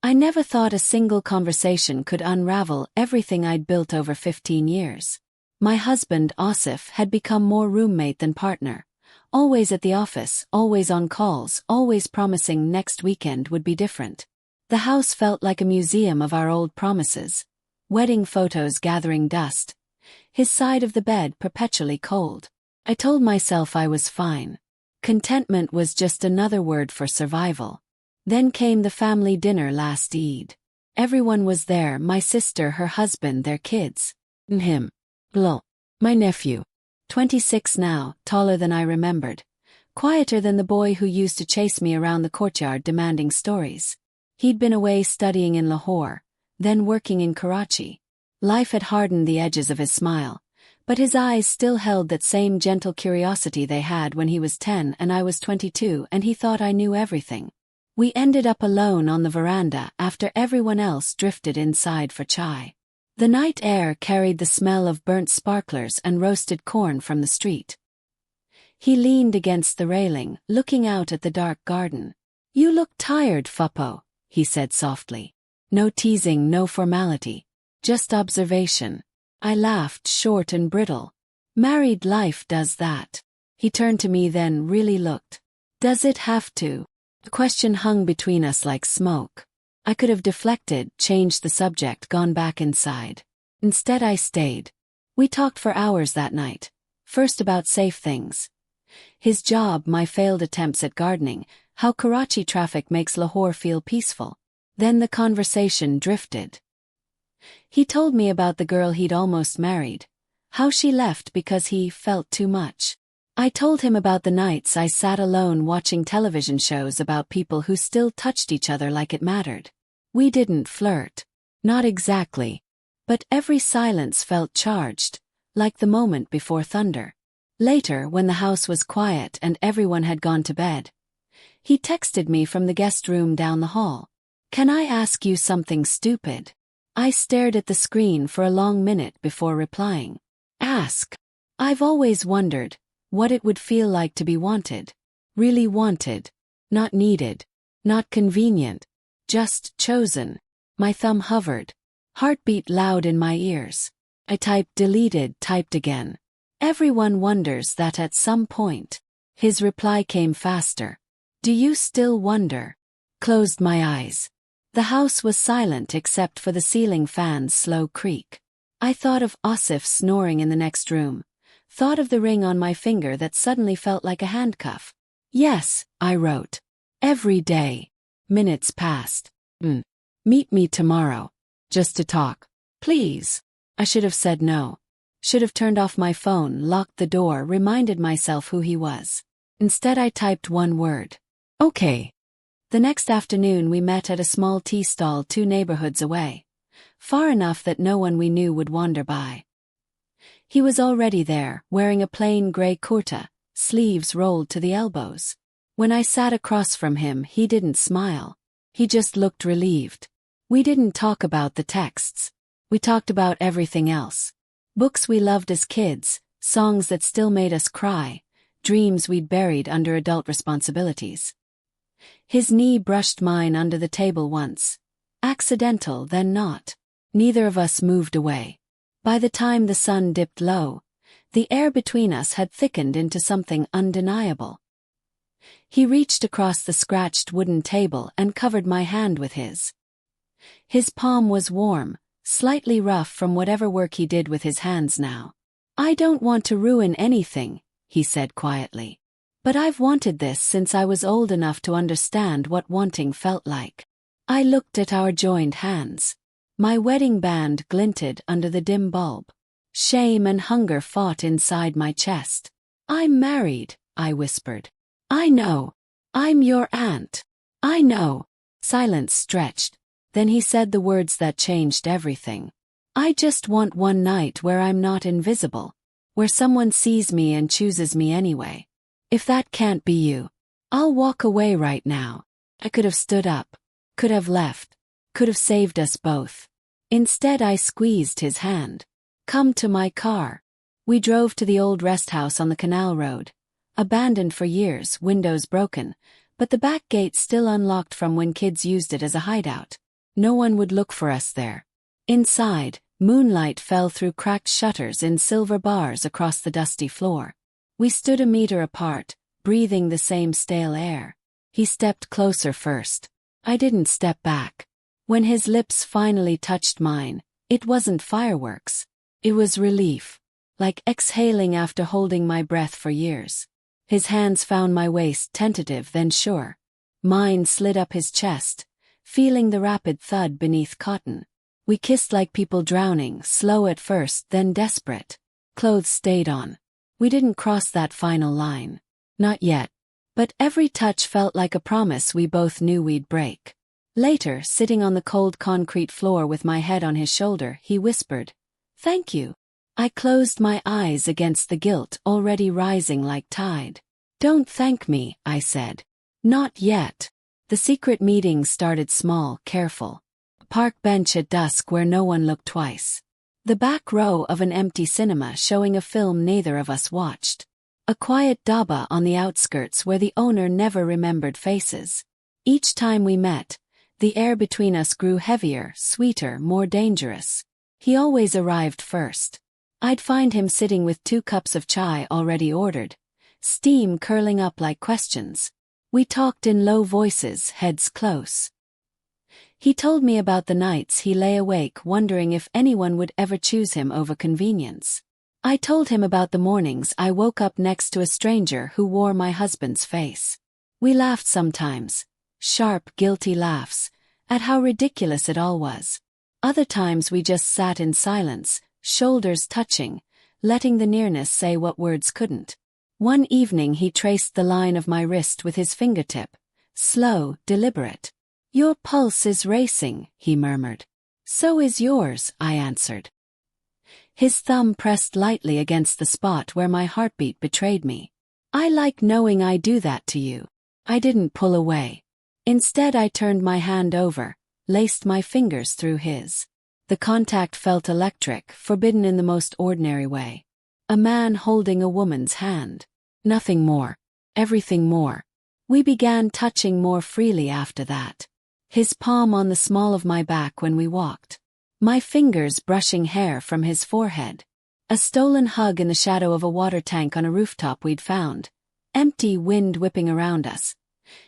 I never thought a single conversation could unravel everything I'd built over 15 years. My husband, Asif, had become more roommate than partner. Always at the office, always on calls, always promising next weekend would be different. The house felt like a museum of our old promises. Wedding photos gathering dust. His side of the bed perpetually cold. I told myself I was fine. Contentment was just another word for survival. Then came the family dinner last Eid. Everyone was there, my sister, her husband, their kids. And him. Lol. My nephew. 26 now, taller than I remembered. Quieter than the boy who used to chase me around the courtyard demanding stories. He'd been away studying in Lahore, then working in Karachi. Life had hardened the edges of his smile, but his eyes still held that same gentle curiosity they had when he was 10 and I was 22, and he thought I knew everything. We ended up alone on the veranda after everyone else drifted inside for chai. The night air carried the smell of burnt sparklers and roasted corn from the street. He leaned against the railing, looking out at the dark garden. "You look tired, Fuppo," he said softly. No teasing, no formality. Just observation. I laughed, short and brittle. Married life does that. He turned to me then, really looked. Does it have to? The question hung between us like smoke. I could have deflected, changed the subject, gone back inside. Instead I stayed. We talked for hours that night. First about safe things. His job, my failed attempts at gardening, how Karachi traffic makes Lahore feel peaceful. Then the conversation drifted. He told me about the girl he'd almost married. How she left because he felt too much. I told him about the nights I sat alone watching television shows about people who still touched each other like it mattered. We didn't flirt. Not exactly. But every silence felt charged, like the moment before thunder. Later, when the house was quiet and everyone had gone to bed, he texted me from the guest room down the hall. "Can I ask you something stupid?" I stared at the screen for a long minute before replying. "Ask." I've always wondered what it would feel like to be wanted. Really wanted. Not needed. Not convenient. Just chosen. My thumb hovered. Heartbeat loud in my ears. I typed deleted, typed again. Everyone wonders that at some point. His reply came faster. "Do you still wonder?" Closed my eyes. The house was silent except for the ceiling fan's slow creak. I thought of Asif snoring in the next room. Thought of the ring on my finger that suddenly felt like a handcuff. "Yes," I wrote. "Every day." Minutes passed. Meet me tomorrow. Just to talk. Please." I should have said no. Should have turned off my phone, locked the door, reminded myself who he was. Instead I typed one word. "Okay." The next afternoon we met at a small tea stall 2 neighborhoods away. Far enough that no one we knew would wander by. He was already there, wearing a plain gray kurta, sleeves rolled to the elbows. When I sat across from him, he didn't smile. He just looked relieved. We didn't talk about the texts. We talked about everything else. Books we loved as kids, songs that still made us cry, dreams we'd buried under adult responsibilities. His knee brushed mine under the table once. Accidental, then not. Neither of us moved away. By the time the sun dipped low, the air between us had thickened into something undeniable. He reached across the scratched wooden table and covered my hand with his. His palm was warm, slightly rough from whatever work he did with his hands now. "I don't want to ruin anything," he said quietly. "But I've wanted this since I was old enough to understand what wanting felt like." I looked at our joined hands. My wedding band glinted under the dim bulb. Shame and hunger fought inside my chest. "I'm married," I whispered. "I know. I'm your aunt. I know." Silence stretched. Then he said the words that changed everything. "I just want one night where I'm not invisible. Where someone sees me and chooses me anyway. If that can't be you, I'll walk away right now." I could have stood up. Could have left. Could have saved us both. Instead I squeezed his hand. "Come to my car." We drove to the old rest house on the canal road. Abandoned for years, windows broken, but the back gate still unlocked from when kids used it as a hideout. No one would look for us there. Inside, moonlight fell through cracked shutters in silver bars across the dusty floor. We stood a meter apart, breathing the same stale air. He stepped closer first. I didn't step back. When his lips finally touched mine, it wasn't fireworks. It was relief. Like exhaling after holding my breath for years. His hands found my waist, tentative then sure. Mine slid up his chest, feeling the rapid thud beneath cotton. We kissed like people drowning, slow at first, then desperate. Clothes stayed on. We didn't cross that final line. Not yet. But every touch felt like a promise we both knew we'd break. Later, sitting on the cold concrete floor with my head on his shoulder, he whispered, "Thank you." I closed my eyes against the guilt already rising like tide. "Don't thank me," I said. "Not yet." The secret meeting started small, careful. A park bench at dusk where no one looked twice. The back row of an empty cinema showing a film neither of us watched. A quiet dhaba on the outskirts where the owner never remembered faces. Each time we met, the air between us grew heavier, sweeter, more dangerous. He always arrived first. I'd find him sitting with 2 cups of chai already ordered, steam curling up like questions. We talked in low voices, heads close. He told me about the nights he lay awake wondering if anyone would ever choose him over convenience. I told him about the mornings I woke up next to a stranger who wore my husband's face. We laughed sometimes, sharp, guilty laughs, at how ridiculous it all was. Other times we just sat in silence, shoulders touching, letting the nearness say what words couldn't. One evening he traced the line of my wrist with his fingertip, slow, deliberate. "Your pulse is racing," he murmured. "So is yours," I answered. His thumb pressed lightly against the spot where my heartbeat betrayed me. "I like knowing I do that to you." I didn't pull away. Instead I turned my hand over, laced my fingers through his. The contact felt electric, forbidden in the most ordinary way. A man holding a woman's hand. Nothing more. Everything more. We began touching more freely after that. His palm on the small of my back when we walked. My fingers brushing hair from his forehead. A stolen hug in the shadow of a water tank on a rooftop we'd found. Empty, wind whipping around us.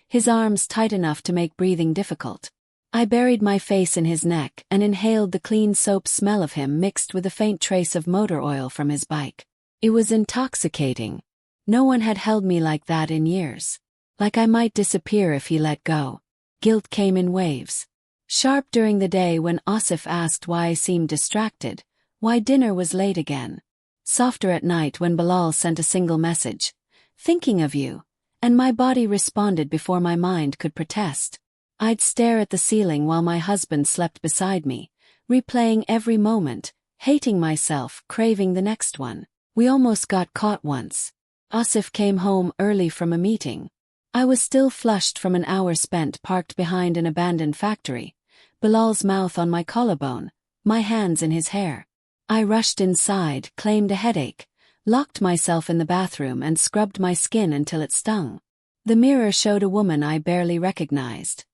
His arms tight enough to make breathing difficult. I buried my face in his neck and inhaled the clean soap smell of him mixed with a faint trace of motor oil from his bike. It was intoxicating. No one had held me like that in years. Like I might disappear if he let go. Guilt came in waves. Sharp during the day when Asif asked why I seemed distracted, why dinner was late again. Softer at night when Bilal sent a single message, "Thinking of you," and my body responded before my mind could protest. I'd stare at the ceiling while my husband slept beside me, replaying every moment, hating myself, craving the next one. We almost got caught once. Asif came home early from a meeting. I was still flushed from an hour spent parked behind an abandoned factory, Bilal's mouth on my collarbone, my hands in his hair. I rushed inside, claimed a headache, locked myself in the bathroom and scrubbed my skin until it stung. The mirror showed a woman I barely recognized.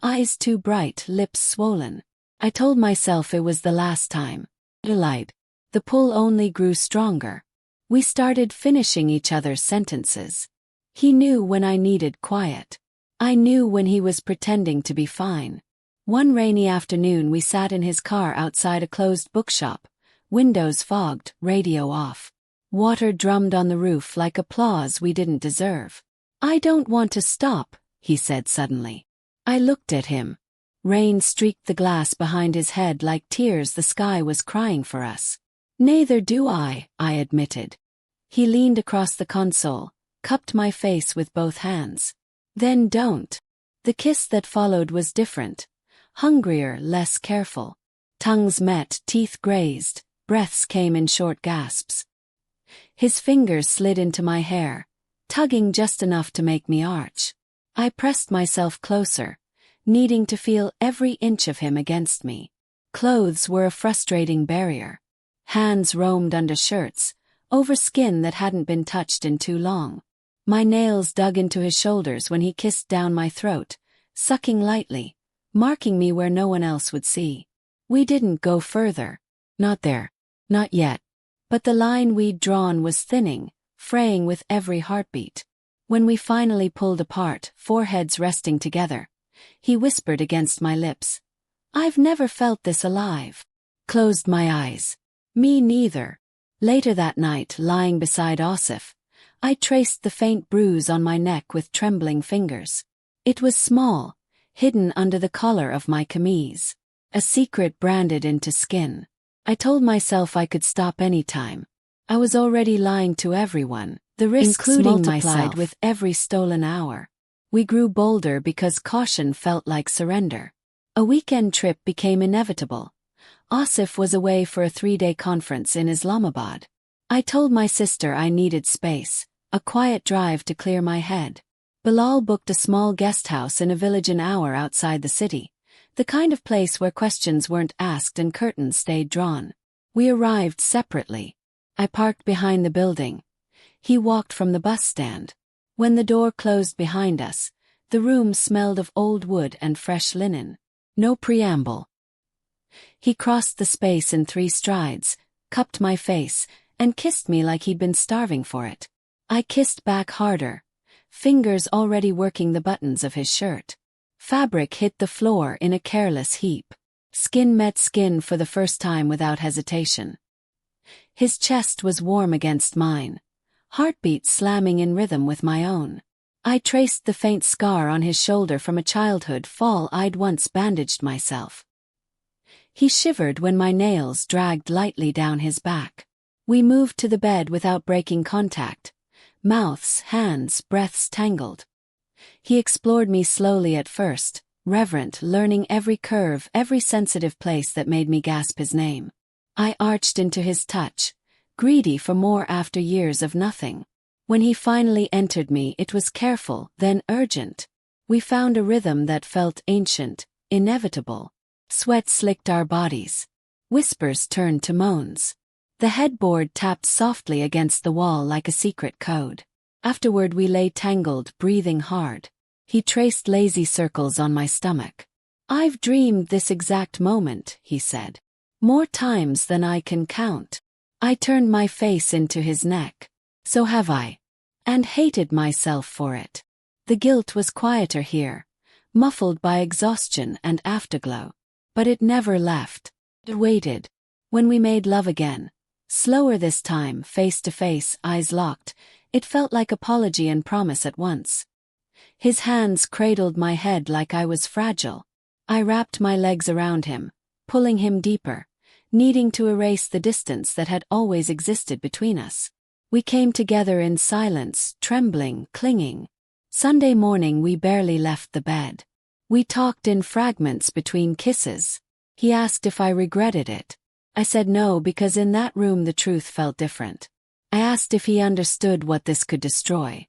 Eyes too bright, lips swollen. I told myself it was the last time. Delight. The pull only grew stronger. We started finishing each other's sentences. He knew when I needed quiet. I knew when he was pretending to be fine. One rainy afternoon we sat in his car outside a closed bookshop, windows fogged, radio off. Water drummed on the roof like applause we didn't deserve. "I don't want to stop," he said suddenly. I looked at him. Rain streaked the glass behind his head like tears the sky was crying for us. "Neither do I admitted. He leaned across the console, cupped my face with both hands. "Then don't." The kiss that followed was different. Hungrier, less careful. Tongues met, teeth grazed, breaths came in short gasps. His fingers slid into my hair, tugging just enough to make me arch. I pressed myself closer, needing to feel every inch of him against me. Clothes were a frustrating barrier. Hands roamed under shirts, over skin that hadn't been touched in too long. My nails dug into his shoulders when he kissed down my throat, sucking lightly, marking me where no one else would see. We didn't go further. Not there. Not yet. But the line we'd drawn was thinning, fraying with every heartbeat. When we finally pulled apart, foreheads resting together, he whispered against my lips, "I've never felt this alive." Closed my eyes. Me neither. Later that night, lying beside Asif, I traced the faint bruise on my neck with trembling fingers. It was small, hidden under the collar of my camise. A secret branded into skin. I told myself I could stop any time. I was already lying to everyone, the risks multiplied with every stolen hour. We grew bolder because caution felt like surrender. A weekend trip became inevitable. Asif was away for a 3-day conference in Islamabad. I told my sister I needed space, a quiet drive to clear my head. Bilal booked a small guest house in a village an hour outside the city, the kind of place where questions weren't asked and curtains stayed drawn. We arrived separately. I parked behind the building. He walked from the bus stand. When the door closed behind us, the room smelled of old wood and fresh linen. No preamble. He crossed the space in 3 strides, cupped my face, and kissed me like he'd been starving for it. I kissed back harder, fingers already working the buttons of his shirt. Fabric hit the floor in a careless heap. Skin met skin for the first time without hesitation. His chest was warm against mine, heartbeats slamming in rhythm with my own. I traced the faint scar on his shoulder from a childhood fall I'd once bandaged myself. He shivered when my nails dragged lightly down his back. We moved to the bed without breaking contact. Mouths, hands, breaths tangled. He explored me slowly at first, reverent, learning every curve, every sensitive place that made me gasp his name. I arched into his touch, greedy for more after years of nothing. When he finally entered me, it was careful, then urgent. We found a rhythm that felt ancient, inevitable. Sweat slicked our bodies. Whispers turned to moans. The headboard tapped softly against the wall like a secret code. Afterward we lay tangled, breathing hard. He traced lazy circles on my stomach. "I've dreamed this exact moment," he said. "More times than I can count." I turned my face into his neck. "So have I." And hated myself for it. The guilt was quieter here, muffled by exhaustion and afterglow. But it never left. It waited. When we made love again, slower this time, face to face, eyes locked, it felt like apology and promise at once. His hands cradled my head like I was fragile. I wrapped my legs around him, pulling him deeper, needing to erase the distance that had always existed between us. We came together in silence, trembling, clinging. Sunday morning we barely left the bed. We talked in fragments between kisses. He asked if I regretted it. I said no because in that room the truth felt different. I asked if he understood what this could destroy.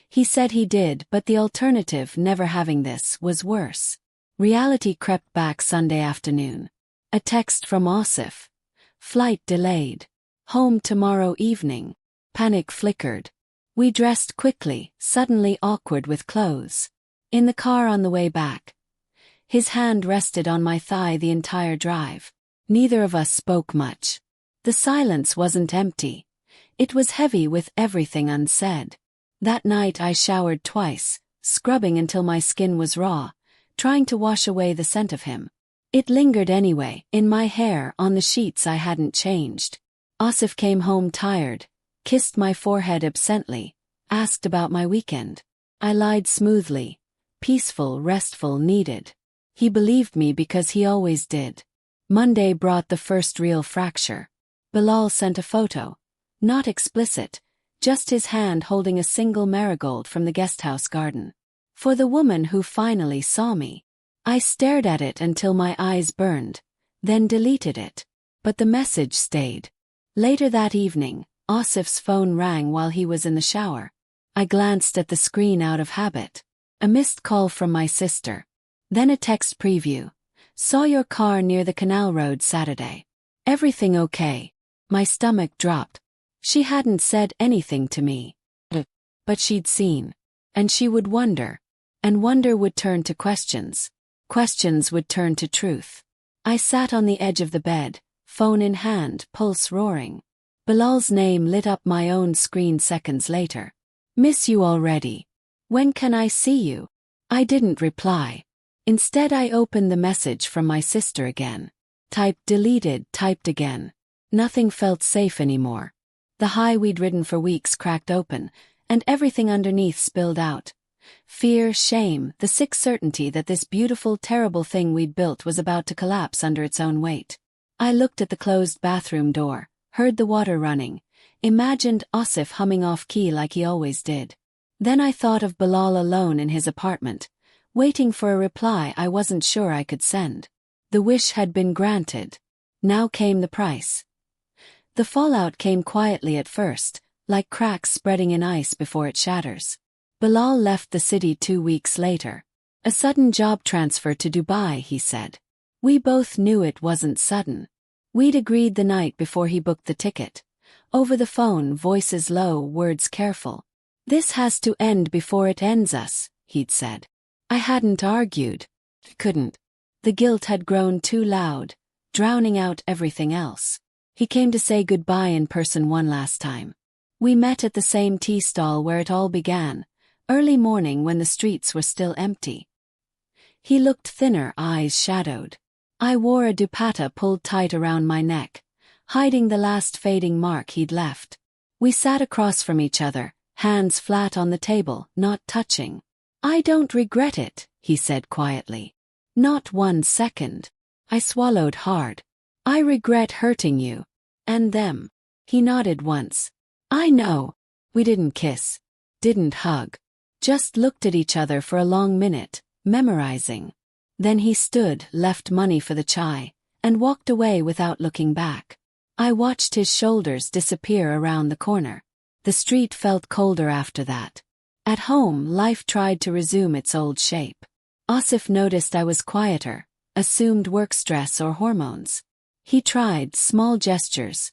He said he did, but the alternative, never having this, was worse. Reality crept back Sunday afternoon. A text from Asif. Flight delayed. Home tomorrow evening. Panic flickered. We dressed quickly, suddenly awkward with clothes. In the car on the way back, his hand rested on my thigh the entire drive. Neither of us spoke much. The silence wasn't empty. It was heavy with everything unsaid. That night I showered twice, scrubbing until my skin was raw, trying to wash away the scent of him. It lingered anyway, in my hair, on the sheets I hadn't changed. Asif came home tired, kissed my forehead absently, asked about my weekend. I lied smoothly. Peaceful, restful, needed. He believed me because he always did. Monday brought the first real fracture. Bilal sent a photo. Not explicit, just his hand holding a single marigold from the guesthouse garden. For the woman who finally saw me. I stared at it until my eyes burned, then deleted it. But the message stayed. Later that evening, Asif's phone rang while he was in the shower. I glanced at the screen out of habit. A missed call from my sister. Then a text preview. Saw your car near the canal road Saturday. Everything okay? My stomach dropped. She hadn't said anything to me. But she'd seen. And she would wonder. And wonder would turn to questions. questions would turn to truth. I sat on the edge of the bed, phone in hand, pulse roaring. Bilal's name lit up my own screen seconds later. Miss you already. When can I see you? I didn't reply. Instead I opened the message from my sister again. Typed deleted, typed again. Nothing felt safe anymore. The high we'd ridden for weeks cracked open, and everything underneath spilled out. Fear, shame, the sick certainty that this beautiful, terrible thing we'd built was about to collapse under its own weight. I looked at the closed bathroom door, heard the water running, imagined Asif humming off-key like he always did. Then I thought of Bilal alone in his apartment, waiting for a reply I wasn't sure I could send. The wish had been granted. Now came the price. The fallout came quietly at first, like cracks spreading in ice before it shatters. Bilal left the city 2 weeks later. A sudden job transfer to Dubai, he said. We both knew it wasn't sudden. We'd agreed the night before he booked the ticket. Over the phone, voices low, words careful. This has to end before it ends us, he'd said. I hadn't argued. Couldn't. The guilt had grown too loud, drowning out everything else. He came to say goodbye in person one last time. We met at the same tea stall where it all began, early morning when the streets were still empty. He looked thinner, eyes shadowed. I wore a dupatta pulled tight around my neck, hiding the last fading mark he'd left. We sat across from each other, hands flat on the table, not touching. I don't regret it, he said quietly. Not 1 second. I swallowed hard. I regret hurting you. And them. He nodded once. I know. We didn't kiss. Didn't hug. Just looked at each other for a long minute, memorizing. Then he stood, left money for the chai, and walked away without looking back. I watched his shoulders disappear around the corner. The street felt colder after that. At home, life tried to resume its old shape. Asif noticed I was quieter, assumed work stress or hormones. He tried small gestures,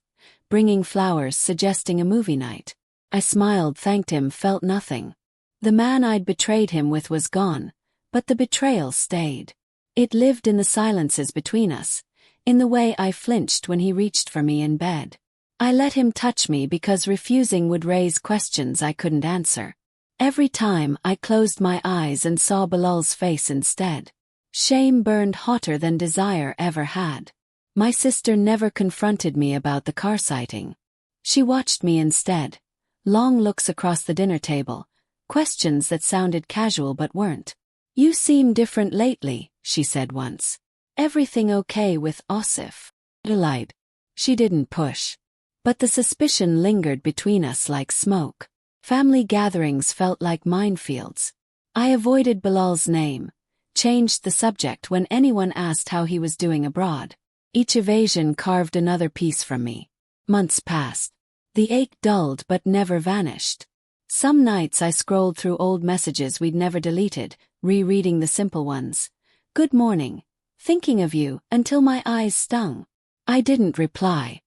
bringing flowers, suggesting a movie night. I smiled, thanked him, felt nothing. The man I'd betrayed him with was gone, but the betrayal stayed. It lived in the silences between us, in the way I flinched when he reached for me in bed. I let him touch me because refusing would raise questions I couldn't answer. Every time I closed my eyes and saw Bilal's face instead. Shame burned hotter than desire ever had. My sister never confronted me about the car sighting. She watched me instead. Long looks across the dinner table, questions that sounded casual but weren't. You seem different lately, she said once. Everything okay with Asif? Delight. She didn't push. But the suspicion lingered between us like smoke. Family gatherings felt like minefields. I avoided Bilal's name, changed the subject when anyone asked how he was doing abroad. Each evasion carved another piece from me. Months passed. The ache dulled but never vanished. Some nights I scrolled through old messages we'd never deleted, rereading the simple ones. Good morning. Thinking of you, until my eyes stung. I didn't reply.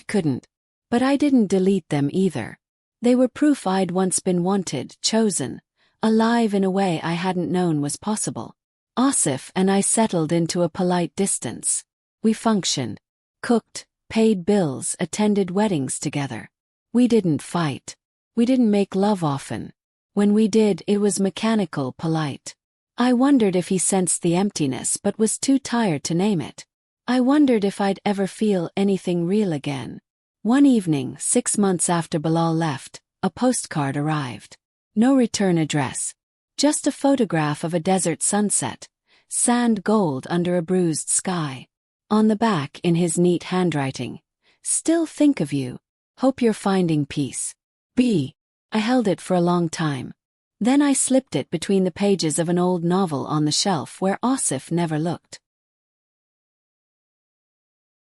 Couldn't. But I didn't delete them either. They were proof I'd once been wanted, chosen, alive in a way I hadn't known was possible. Asif and I settled into a polite distance. We functioned. Cooked, paid bills, attended weddings together. We didn't fight. We didn't make love often. When we did, it was mechanical, polite. I wondered if he sensed the emptiness but was too tired to name it. I wondered if I'd ever feel anything real again. One evening, 6 months after Bilal left, a postcard arrived. No return address. Just a photograph of a desert sunset, sand gold under a bruised sky. On the back, in his neat handwriting, still think of you. Hope you're finding peace. B. I held it for a long time. Then I slipped it between the pages of an old novel on the shelf where Asif never looked.